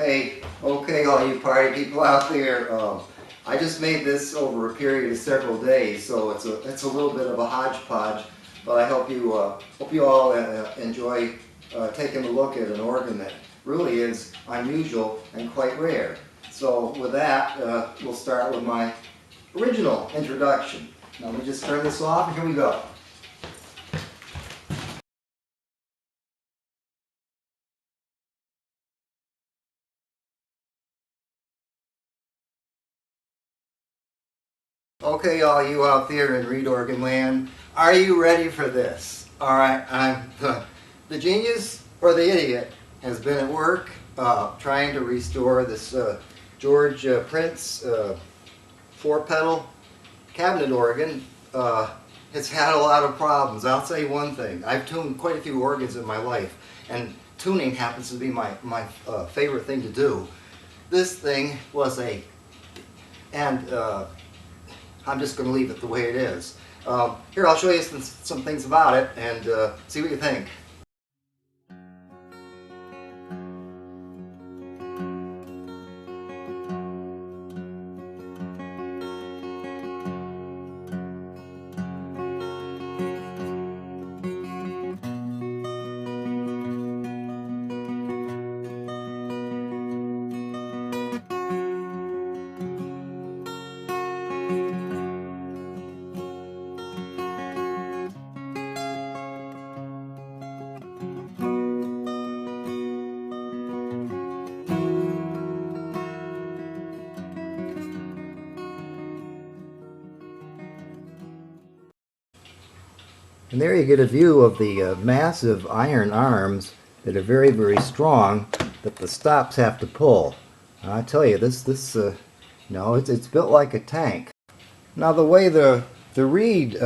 Hey, okay, all you party people out there. I just made this over a period of several days, so it's a little bit of a hodgepodge. But I hope you all enjoy taking a look at an organ that really is unusual and quite rare. So with that, we'll start with my original introduction. Now let me just turn this off, and here we go. Okay, all you out there in Reed Organ Land, are you ready for this? All right, the genius or the idiot has been at work trying to restore this George Prince 4-pedal cabinet organ. It's had a lot of problems. I'll say one thing. I've tuned quite a few organs in my life, and tuning happens to be my favorite thing to do. This thing was I'm just going to leave it the way it is. Here, I'll show you some things about it and see what you think. And there you get a view of the massive iron arms that are very, very strong that the stops have to pull. I tell you, it's built like a tank. Now the way the reed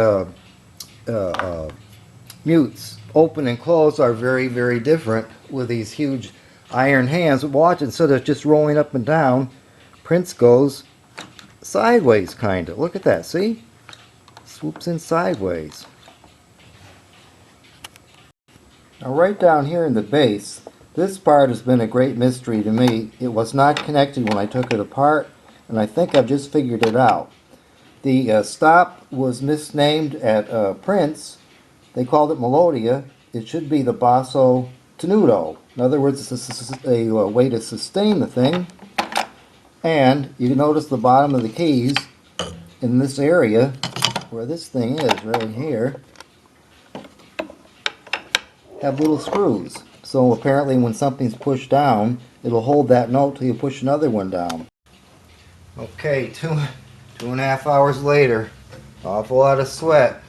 mutes open and close are very, very different with these huge iron hands. Watch, instead of just rolling up and down, Prince goes sideways, kind of. Look at that, see? Swoops in sideways. Now right down here in the base, this part has been a great mystery to me. It was not connected when I took it apart, and I think I've just figured it out. The stop was misnamed at Prince. They called it Melodia. It should be the basso tenuto. In other words, it's a way to sustain the thing. And you can notice the bottom of the keys in this area, where this thing is, right here, have little screws. So apparently when something's pushed down, it'll hold that note till you push another one down. Okay, two and a half hours later, awful lot of sweat.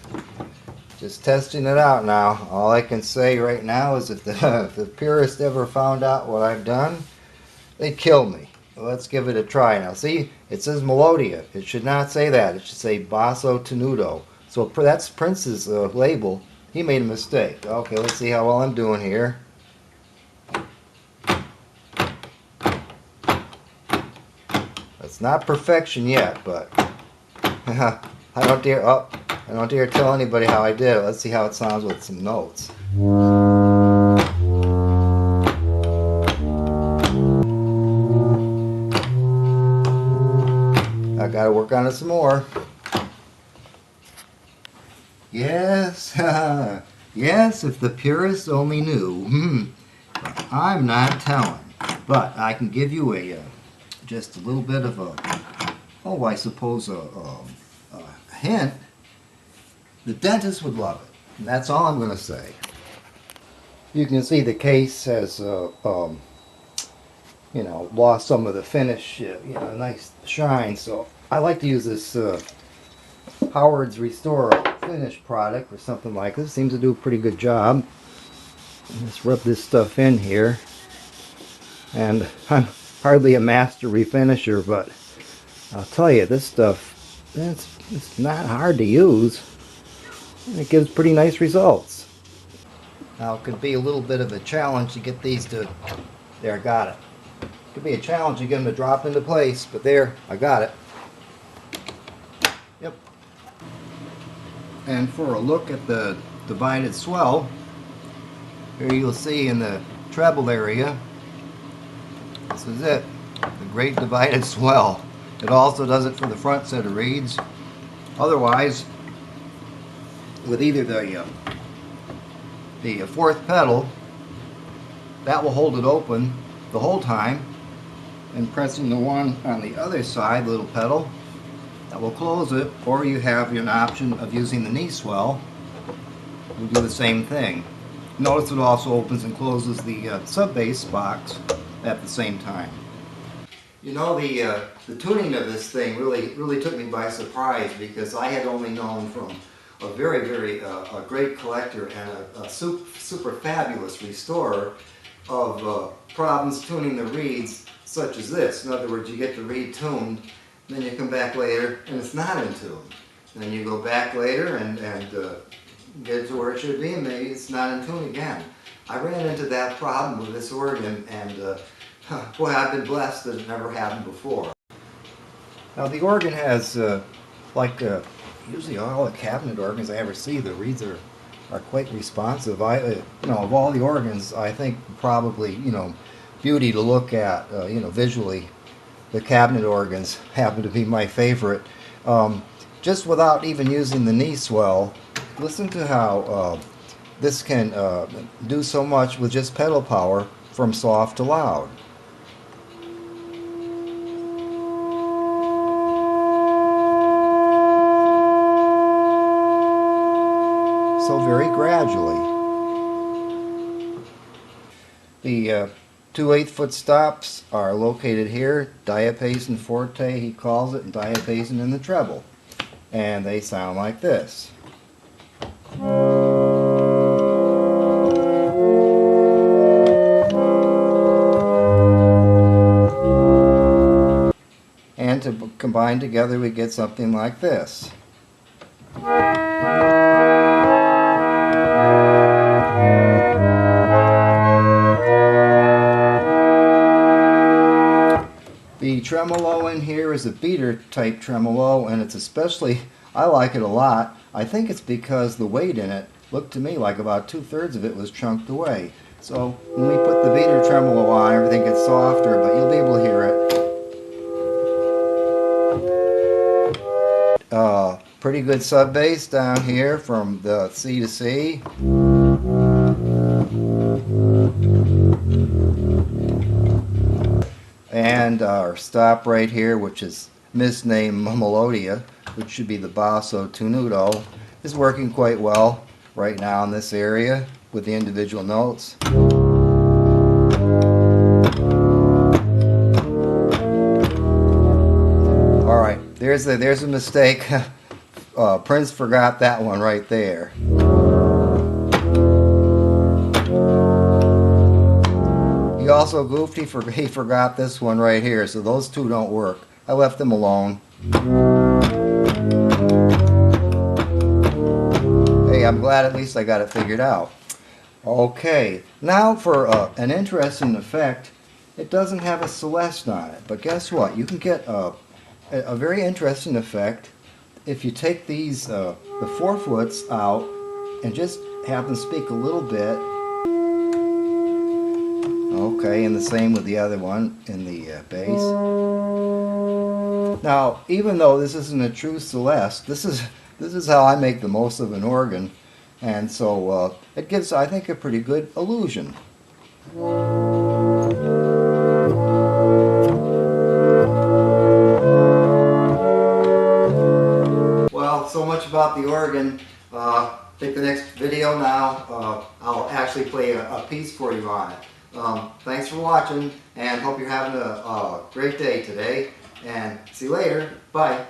Just testing it out now. All I can say right now is if the purist ever found out what I've done, they'd kill me. Well, let's give it a try now. See, it says Melodia. It should not say that. It should say Basso Tenuto. So that's Prince's label. He made a mistake. Okay, let's see how well I'm doing here. It's not perfection yet, but I don't dare tell anybody how I did it. Let's see how it sounds with some notes. I gotta work on it some more. Yes, yes, if the purists only knew. I'm not telling, but I can give you just a little bit of I suppose a hint. The dentist would love it, and that's all I'm going to say. You can see the case has, lost some of the finish, nice shine. So I like to use this Howard's Restore Finish product or something like this. Seems to do a pretty good job. Let's rub this stuff in here. And I'm hardly a master refinisher, but I'll tell you, this stuff, it's not hard to use. And it gives pretty nice results. Now it could be a little bit of a challenge to get these to, there, I got it. It could be a challenge to get them to drop into place, but there, I got it. Yep. And for a look at the divided swell, here you'll see in the treble area, This is it, the Great Divided Swell. It also does it for the front set of reeds. Otherwise, with either the fourth pedal, that will hold it open the whole time, and pressing the one on the other side, little pedal, that will close it, or you have an option of using the knee swell. We'll do the same thing. Notice it also opens and closes the sub-bass box at the same time. You know, the tuning of this thing really took me by surprise, because I had only known from a very a great collector and a super fabulous restorer of problems tuning the reeds such as this. In other words, you get the reed tuned, then you come back later and it's not in tune. And then you go back later and get it to where it should be, and maybe it's not in tune again. I ran into that problem with this organ, and boy, I've been blessed that it never happened before. Now the organ has, usually all the cabinet organs I ever see, the reeds are quite responsive. Of all the organs, I think probably, beauty to look at, visually, the cabinet organs happen to be my favorite. Just without even using the knee swell, listen to how this can do so much with just pedal power from soft to loud. So very gradually. The 2 8-foot stops are located here, diapason forte he calls it, and diapason in the treble. And they sound like this. And to combine together we get something like this. The tremolo in here is a beater type tremolo, and it's especially, I like it a lot. I think it's because the weight in it looked to me like about 2/3 of it was chunked away. So when we put the beater tremolo on, everything gets softer, but you'll be able to hear it. Pretty good sub bass down here from the C to C. And our stop right here, which is misnamed Melodia, which should be the basso tenuto, is working quite well right now in this area with the individual notes. Alright, there's a mistake. Prince forgot that one right there. He also goofed, he forgot this one right here, so those two don't work. I left them alone. Hey, I'm glad at least I got it figured out. Okay, now for an interesting effect. It doesn't have a Celeste on it, but guess what? You can get a very interesting effect if you take these, the 4-foots out and just have them speak a little bit. Okay, and the same with the other one in the bass. Now, even though this isn't a true Celeste, this is how I make the most of an organ, and so it gives, I think, a pretty good illusion. Well, so much about the organ. Take the next video now. I'll actually play a piece for you on it. Thanks for watching, and hope you're having a great day today, and see you later. Bye.